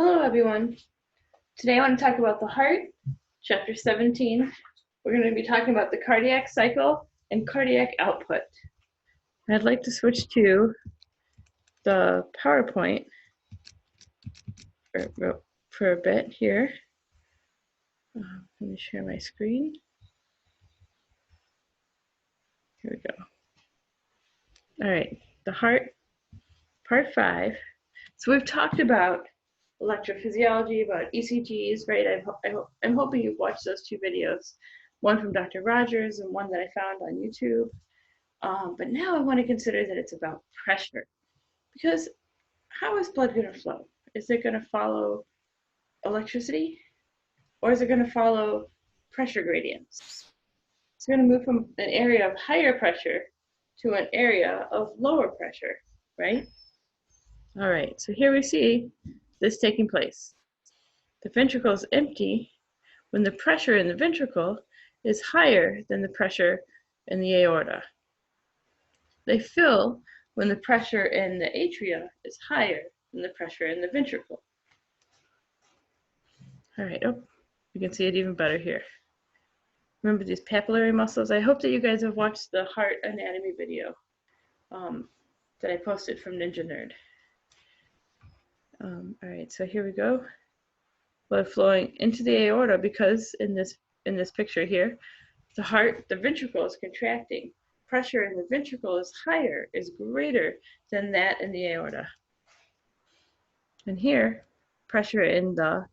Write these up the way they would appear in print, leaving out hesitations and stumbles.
Hello, everyone. Today I want to talk about the heart, chapter 17. We're going to be talking about the cardiac cycle and cardiac output. I'd like to switch to the PowerPoint for a bit here. Let me share my screen. Here we go. All right, the heart, part 5. So we've talked about electrophysiology, about ECGs, right? I'm hoping you've watched those two videos, one from Dr. Rogers and one that I found on YouTube. But now I want to consider that it's about pressure, because how is blood going to flow? Is it going to follow electricity, or is it going to follow pressure gradients? It's going to move from an area of higher pressure to an area of lower pressure, right? All right, so here we see this taking place. The ventricle is empty when the pressure in the ventricle is higher than the pressure in the aorta. They fill when the pressure in the atria is higher than the pressure in the ventricle. All right, you can see it even better here. Remember these papillary muscles? I hope that you guys have watched the heart anatomy video that I posted from Ninja Nerd. All right, so here we go. Blood flowing into the aorta, because in this picture here, the ventricle is contracting. Pressure in the ventricle is greater than that in the aorta. And here, pressure in the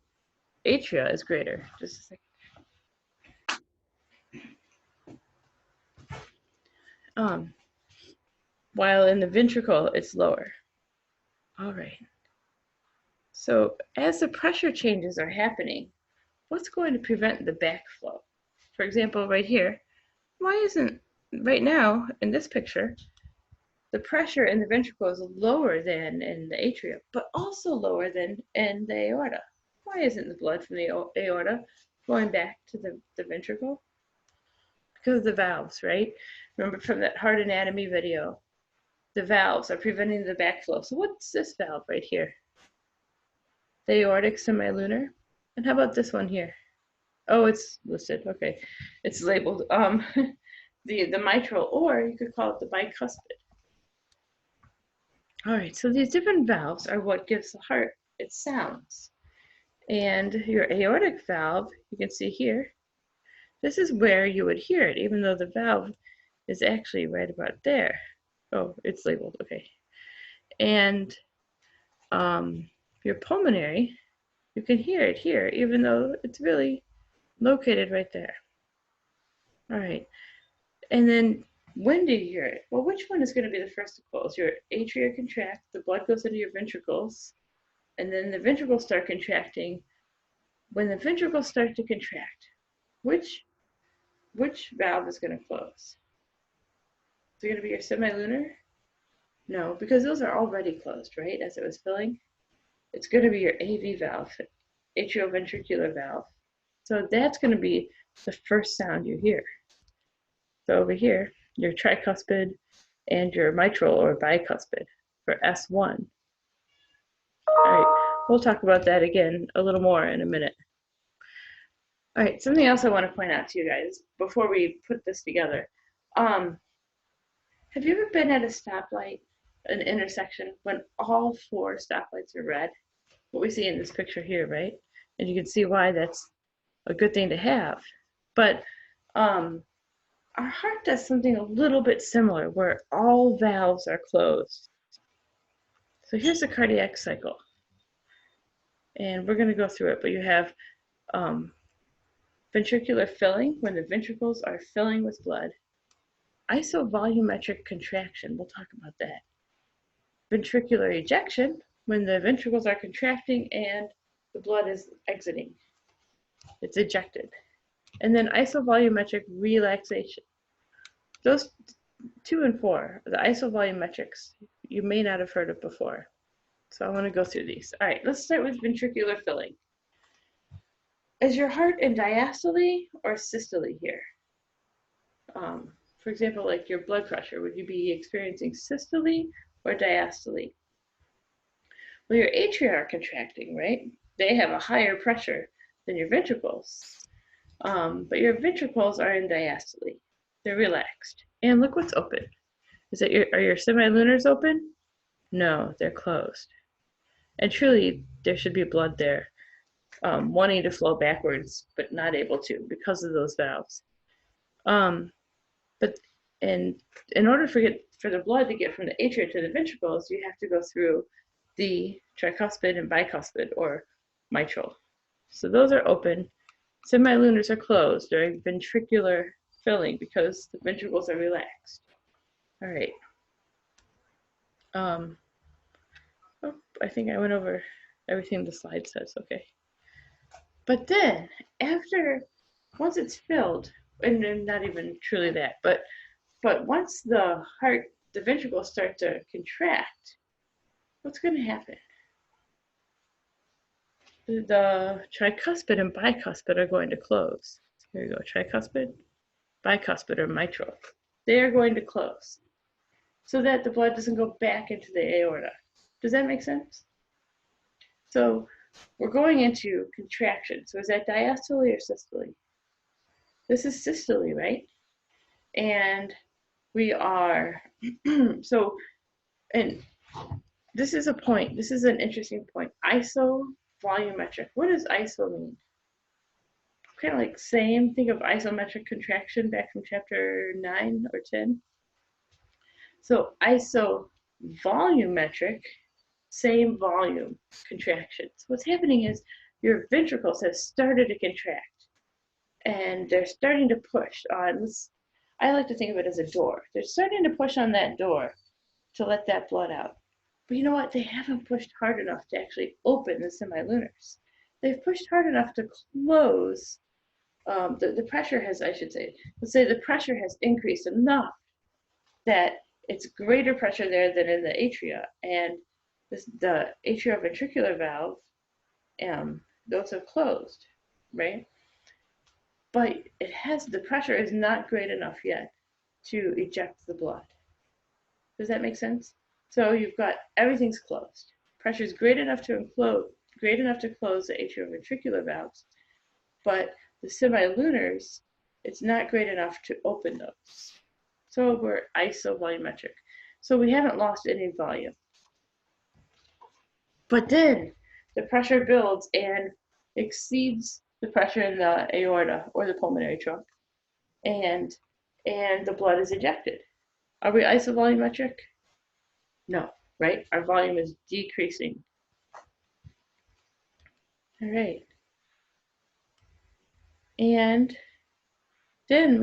atria is greater. Just a second. While in the ventricle, it's lower. All right. So as the pressure changes are happening, what's going to prevent the backflow? For example, right here, why isn't, right now, in this picture, the pressure in the ventricle is lower than in the atria, but also lower than in the aorta? Why isn't the blood from the aorta going back to the ventricle? Because of the valves, right? Remember from that heart anatomy video, the valves are preventing the backflow. So what's this valve right here? The aortic semilunar. And how about this one here? Oh, it's listed. Okay, it's labeled the mitral, or you could call it the bicuspid. All right, so these different valves are what gives the heart its sounds. And your aortic valve, you can see here, this is where you would hear it, even though the valve is actually right about there. Oh, it's labeled, okay. And your pulmonary, you can hear it here, even though it's really located right there. All right, and then when do you hear it? Well, which one is going to be the first to close? Your atria contract, the blood goes into your ventricles, and then the ventricles start contracting. When the ventricles start to contract, which valve is going to close? Is it going to be your semilunar? No, because those are already closed, right, as it was filling. It's going to be your AV valve, atrioventricular valve. So that's going to be the first sound you hear. So over here, your tricuspid and your mitral or bicuspid for S1. All right, we'll talk about that again a little more in a minute. All right, something else I want to point out to you guys before we put this together. Have you ever been at a stoplight, an intersection, when all 4 stoplights are red? What we see in this picture here, right? And you can see why that's a good thing to have. But our heart does something a little bit similar, where all valves are closed. So here's the cardiac cycle. And we're going to go through it, but you have ventricular filling, when the ventricles are filling with blood. Isovolumetric contraction, we'll talk about that. Ventricular ejection, when the ventricles are contracting and the blood is exiting. It's ejected. And then isovolumetric relaxation. Those 2 and 4, the isovolumetrics, you may not have heard of before. So I want to go through these. All right, let's start with ventricular filling. Is your heart in diastole or systole here? For example, like your blood pressure, would you be experiencing systole or diastole? Well, your atria are contracting, right? They have a higher pressure than your ventricles. But your ventricles are in diastole. They're relaxed. And look what's open. Are your semilunars open? No, they're closed. And truly, there should be blood there, wanting to flow backwards, but not able to because of those valves. But in order for the blood to get from the atria to the ventricles, you have to go through the tricuspid and bicuspid, or mitral. So those are open. Semilunars are closed during ventricular filling because the ventricles are relaxed. All right. Oh, I think I went over everything the slide says. Okay. But then, once it's filled, and not even truly that, but once the ventricles start to contract, what's going to happen? The tricuspid and bicuspid are going to close. Here you go, tricuspid, bicuspid, or mitral. They are going to close so that the blood doesn't go back into the aorta. Does that make sense? So we're going into contraction. So is that diastole or systole? This is systole, right? And we are, and this is a point, this is an interesting point. Isovolumetric. What does iso mean? Kind of like same, think of isometric contraction back from chapter 9 or 10. So isovolumetric, same volume contraction. So what's happening is your ventricles have started to contract and they're starting to push on, I like to think of it as a door. They're starting to push on that door to let that blood out. But you know what? They haven't pushed hard enough to actually open the semilunars. They've pushed hard enough to close. The pressure has, I should say, let's say the pressure has increased enough that it's greater pressure there than in the atria. And the atrioventricular valve, those are closed, right? But the pressure is not great enough yet to eject the blood. Does that make sense? So you've got everything's closed. Pressure is great enough to close the atrioventricular valves, but the semilunars, it's not great enough to open those. So we're isovolumetric. So we haven't lost any volume. But then the pressure builds and exceeds the pressure in the aorta or the pulmonary trunk, and the blood is ejected. Are we isovolumetric? No, right? Our volume is decreasing. All right. And then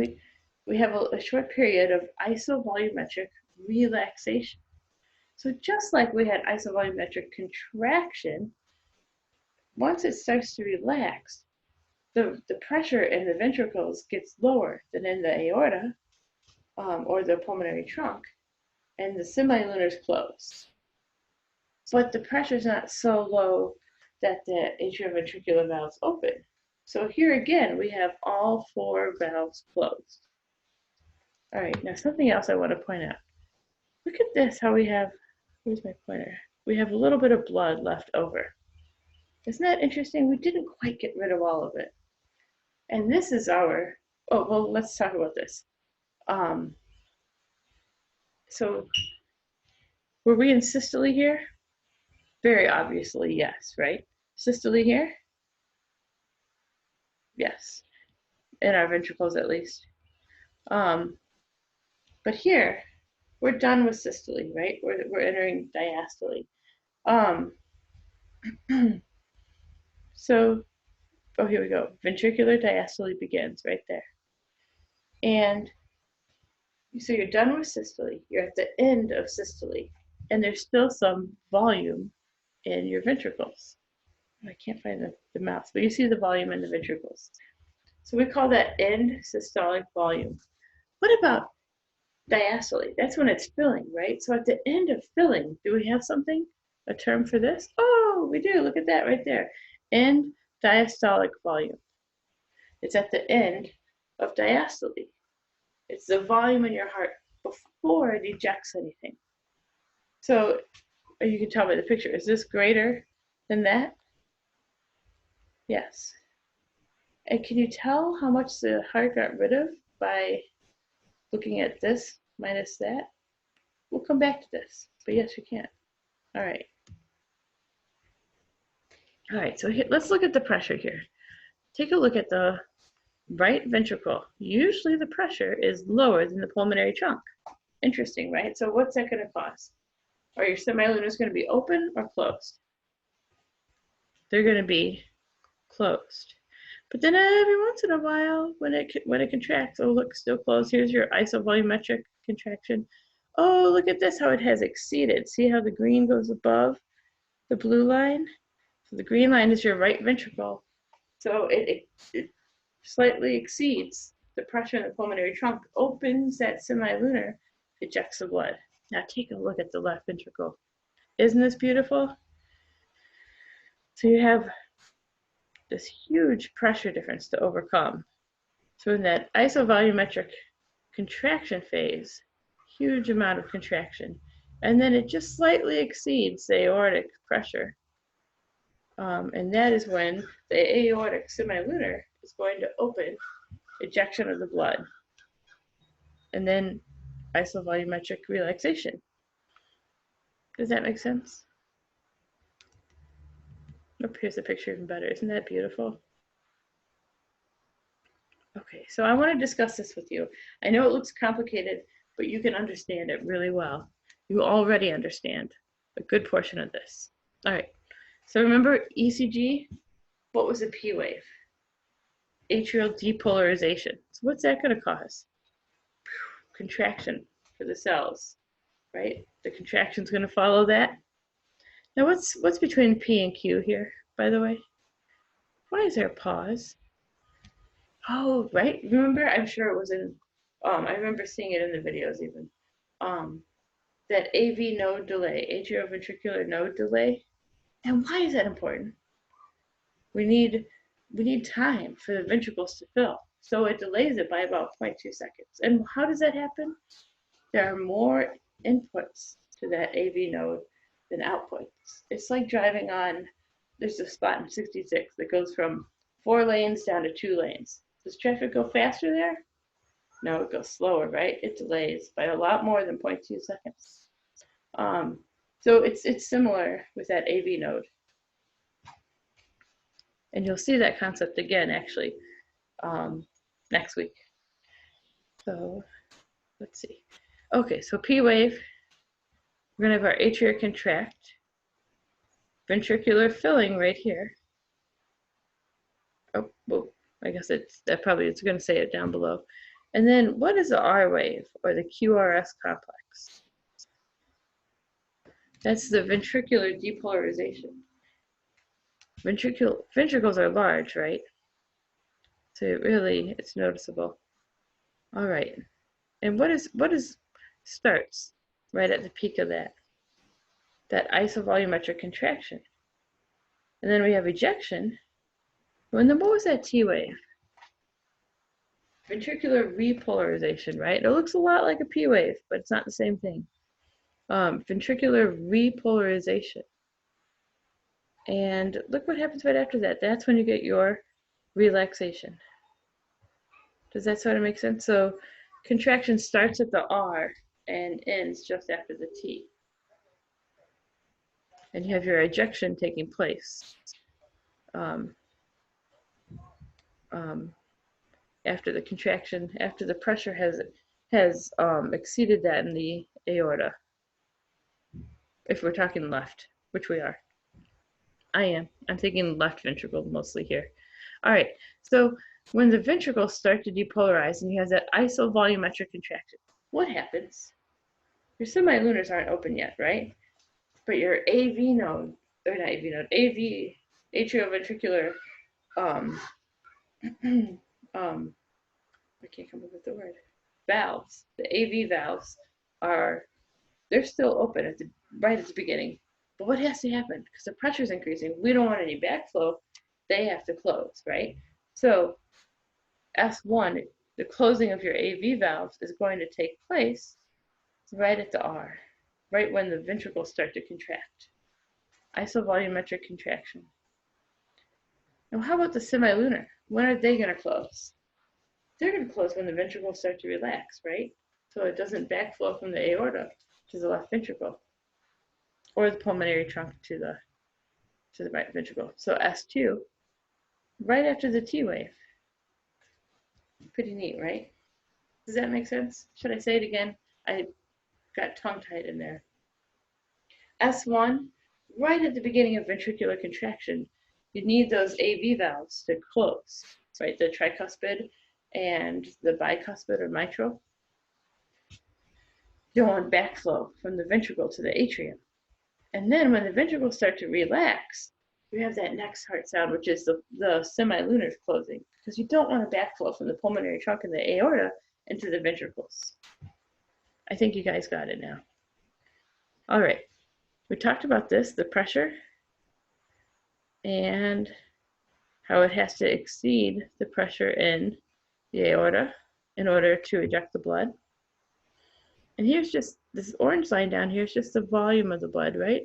we have a short period of isovolumetric relaxation. So just like we had isovolumetric contraction, once it starts to relax, the pressure in the ventricles gets lower than in the aorta or the pulmonary trunk, and the semilunars close. But the pressure is not so low that the atrioventricular valves open. So here again, we have all 4 valves closed. All right, now something else I want to point out. Look at this, how we have, where's my pointer? We have a little bit of blood left over. Isn't that interesting? We didn't quite get rid of all of it. And this is our, oh, well, let's talk about this. So were we in systole here? Very obviously, yes, right? Systole here? Yes, in our ventricles at least. But here, we're done with systole, right? We're entering diastole. So, oh, here we go. Ventricular diastole begins right there. And so you're done with systole. You're at the end of systole, and there's still some volume in your ventricles. I can't find the mouse, but you see the volume in the ventricles. So we call that end systolic volume. What about diastole? That's when it's filling, right? So at the end of filling, do we have something, a term for this? Oh, we do. Look at that right there. End diastolic volume. It's at the end of diastole. It's the volume in your heart before it ejects anything. So Or you can tell by the picture, is this greater than that? Yes. And can you tell how much the heart got rid of by looking at this minus that? We'll come back to this, but yes, you can. All right. All right, so here, let's look at the pressure here. Take a look at the right ventricle. Usually the pressure is lower than the pulmonary trunk. Interesting, right? So what's that going to cause? Are your semilunars going to be open or closed? They're going to be closed. But then every once in a while, when it contracts, oh look, still closed. Here's your isovolumetric contraction. Oh, look at this, how it has exceeded. See how the green goes above the blue line? So the green line is your right ventricle. So it slightly exceeds the pressure in the pulmonary trunk, opens that semilunar, ejects the blood. Now take a look at the left ventricle. Isn't this beautiful? So you have this huge pressure difference to overcome. So in that isovolumetric contraction phase, huge amount of contraction, and then it just slightly exceeds the aortic pressure. And that is when the aortic semilunar is going to open, ejection of the blood, and then isovolumetric relaxation. Does that make sense? Oh, here's the picture even better. Isn't that beautiful? Okay, so I want to discuss this with you. I know it looks complicated, but you can understand it really well. You already understand a good portion of this. All right, so remember ECG? What was a P wave? Atrial depolarization. So what's that going to cause? Contraction for the cells, right? The contraction's going to follow that. Now what's between P and Q here, by the way? Why is there a pause? Oh, right. Remember, I'm sure it was in, I remember seeing it in the videos even. That AV node delay, atrioventricular node delay. And why is that important? We need time for the ventricles to fill. So it delays it by about 0.2 seconds. And how does that happen? There are more inputs to that AV node than outputs. It's like driving on, there's a spot in 66 that goes from 4 lanes down to 2 lanes. Does traffic go faster there? No, it goes slower, right? It delays by a lot more than 0.2 seconds. So it's similar with that AV node. And you'll see that concept again, actually, next week. So let's see. Okay, so P wave, we're going to have our atria contract, ventricular filling right here. Oh, well, I guess it's going to say it down below. And then what is the R wave, or the QRS complex? That's the ventricular depolarization. Ventricles are large, right? So it's noticeable. All right. And what is starts right at the peak of that isovolumetric contraction? And then we have ejection. What was that T wave? Ventricular repolarization, right? It looks a lot like a P wave, but it's not the same thing. Ventricular repolarization. And look what happens right after that. That's when you get your relaxation. Does that sort of make sense? So contraction starts at the R and ends just after the T. And you have your ejection taking place after the contraction, after the pressure has exceeded that in the aorta. If we're talking left, which we are. I am. I'm thinking left ventricle mostly here. All right, so when the ventricles start to depolarize and you have that isovolumetric contraction, what happens? Your semilunars aren't open yet, right? But your AV node, or not AV node, AV, atrioventricular, I can't come up with the word, valves, the AV valves they're still open right at the beginning. But what has to happen? Because the pressure is increasing, we don't want any backflow, they have to close, right? So S1, the closing of your AV valves is going to take place right at the R, right when the ventricles start to contract. Isovolumetric contraction. Now, how about the semilunar? When are they going to close? They're going to close when the ventricles start to relax, right? So it doesn't backflow from the aorta to the left ventricle, or the pulmonary trunk to the right ventricle. So S2, right after the T wave. Pretty neat, right? Does that make sense? Should I say it again? I got tongue-tied in there. S1, right at the beginning of ventricular contraction, you need those AV valves to close, right? The tricuspid and the bicuspid or mitral. You want backflow from the ventricle to the atrium. And then when the ventricles start to relax, you have that next heart sound, which is the semilunar closing, because you don't want a backflow from the pulmonary trunk and the aorta into the ventricles. I think you guys got it now. All right, we talked about this, the pressure, and how it has to exceed the pressure in the aorta in order to eject the blood. And here's just this orange line down here is just the volume of the blood, right?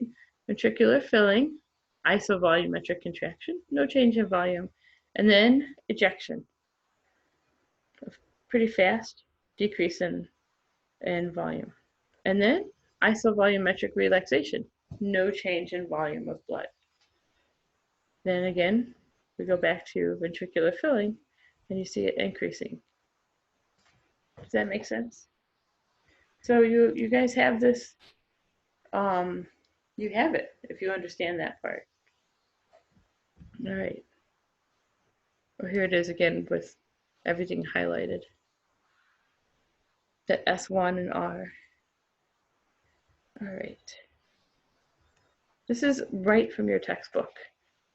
Ventricular filling, isovolumetric contraction, no change in volume, and then ejection. Pretty fast decrease in volume. And then isovolumetric relaxation, no change in volume of blood. Then again, we go back to ventricular filling, and you see it increasing. Does that make sense? So you guys have this, you have it if you understand that part. All right. Well, here it is again with everything highlighted. The S1 and R. All right. This is right from your textbook.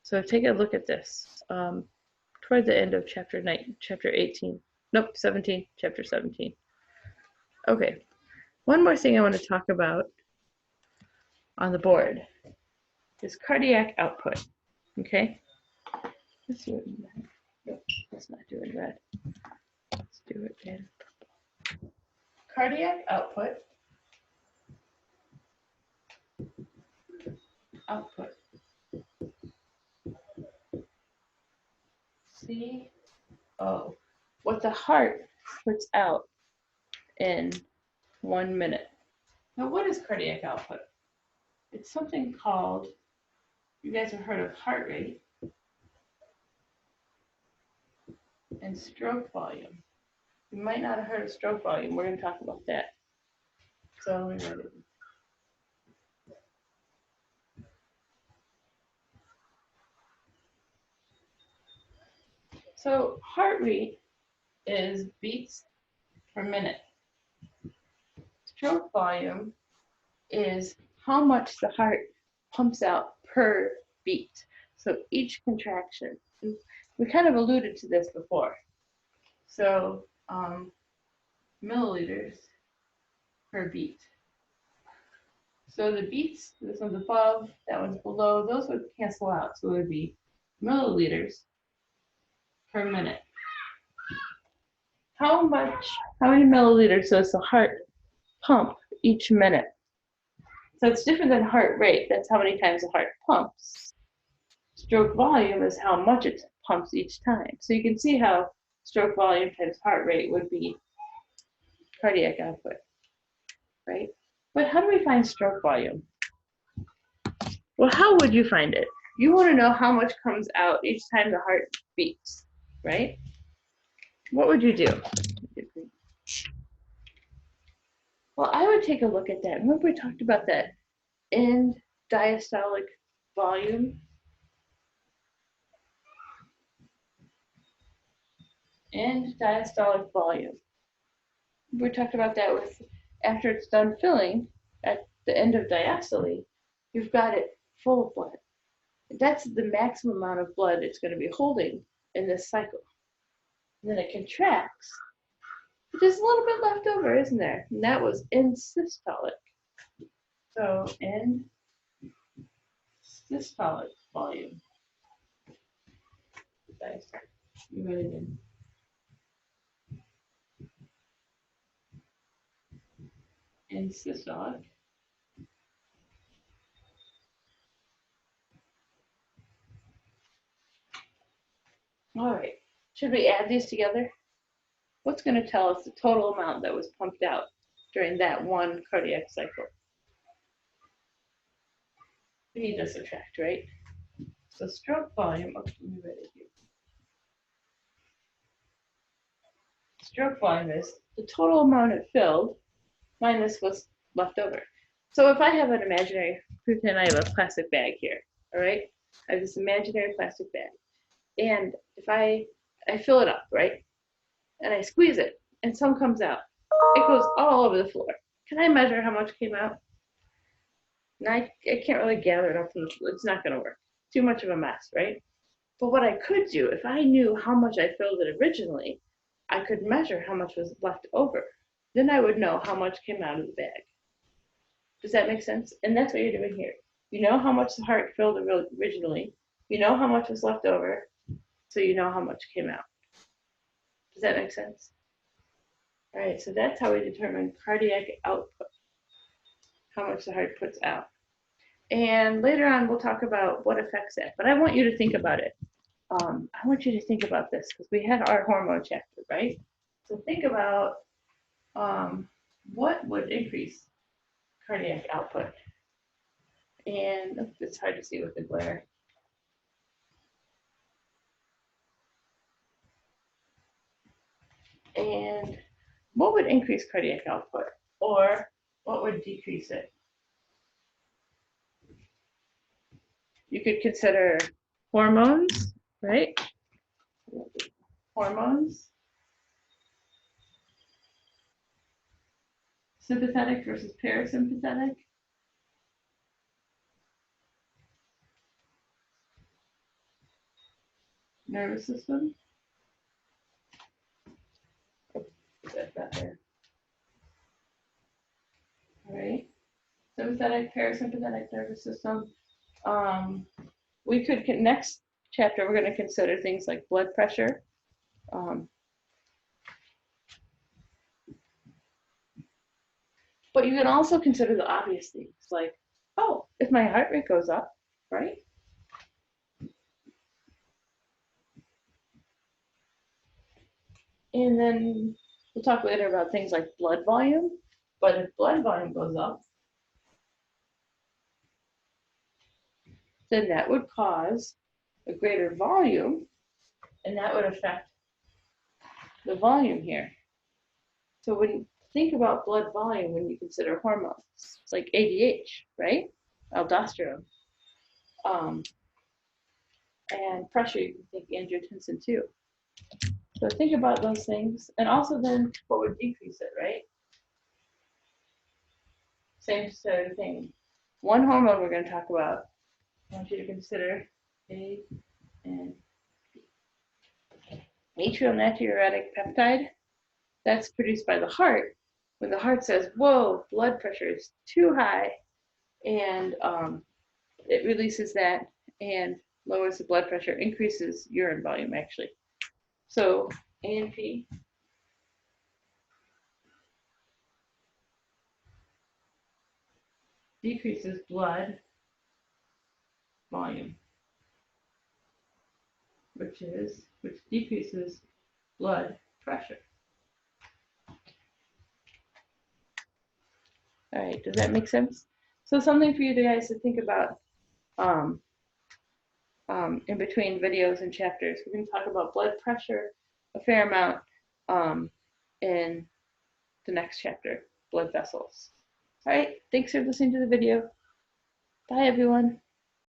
So take a look at this toward the end of chapter 18. Nope, 17, chapter 17. Okay. One more thing I want to talk about on the board is cardiac output. Okay? Let's do it in red. Nope, let's not do it in red. Let's do it in purple. Cardiac output. Output. CO. What the heart puts out in 1 minute. Now, what is cardiac output? It's something called, you guys have heard of heart rate and stroke volume. You might not have heard of stroke volume. We're going to talk about that. So let me write it. So heart rate is beats per minute. Stroke volume is how much the heart pumps out per beat. So each contraction. We kind of alluded to this before. So milliliters per beat. So the beats, this one's above, that one's below, those would cancel out. So it would be milliliters per minute. How many milliliters does the heart pump each minute? So it's different than heart rate. That's how many times the heart pumps. Stroke volume is how much it pumps each time. So you can see how stroke volume times heart rate would be cardiac output, right? But how do we find stroke volume? Well, how would you find it? You want to know how much comes out each time the heart beats, right? What would you do? Well, I would take a look at that. Remember we talked about that end diastolic volume? End diastolic volume. We talked about that with, after it's done filling, at the end of diastole, you've got it full of blood. That's the maximum amount of blood it's going to be holding in this cycle. And then it contracts. There's a little bit left over, isn't there? And that was end systolic. So end systolic volume. You write it in. End systolic. All right, should we add these together? What's going to tell us the total amount that was pumped out during that one cardiac cycle? We need to subtract, right? So stroke volume, let me write it here. Stroke volume is the total amount it filled minus what's left over. So if I have an imaginary, pretend I have a plastic bag here, all right? I have this imaginary plastic bag. And if I fill it up, right? And I squeeze it and some comes out, it goes all over the floor. Can I measure how much came out? And I can't really gather it up from the floor. It's not going to work. Too much of a mess, right? But what I could do, if I knew how much I filled it originally, I could measure how much was left over. Then I would know how much came out of the bag. Does that make sense? And that's what you're doing here. You know how much the heart filled originally. You know how much was left over, so you know how much came out. Does that make sense? All right, so that's how we determine cardiac output, how much the heart puts out. And later on, we'll talk about what affects that. But I want you to think about it. I want you to think about this because we had our hormone chapter, right? So think about what would increase cardiac output. And it's hard to see with the glare. And what would increase cardiac output? Or what would decrease it? You could consider hormones, right? Hormones, sympathetic versus parasympathetic. Nervous system. That's better. All right. Sympathetic, parasympathetic nervous system. We could, next chapter, we're going to consider things like blood pressure. But you can also consider the obvious things like, oh, if my heart rate goes up, right? And then we'll talk later about things like blood volume. But if blood volume goes up, then that would cause a greater volume, and that would affect the volume here. So when you think about blood volume, when you consider hormones, like ADH, right? Aldosterone. And pressure, you can think angiotensin too. So think about those things. And also then what would decrease it, right? Same sort of thing. One hormone we're going to talk about, I want you to consider A and B. Atrial natriuretic peptide, that's produced by the heart. When the heart says, whoa, blood pressure is too high, and it releases that and lowers the blood pressure, increases urine volume actually. So ANP decreases blood volume, which decreases blood pressure. All right, does that make sense? So something for you guys to think about in between videos and chapters. We're going to talk about blood pressure a fair amount in the next chapter, blood vessels. All right, thanks for listening to the video. Bye, everyone.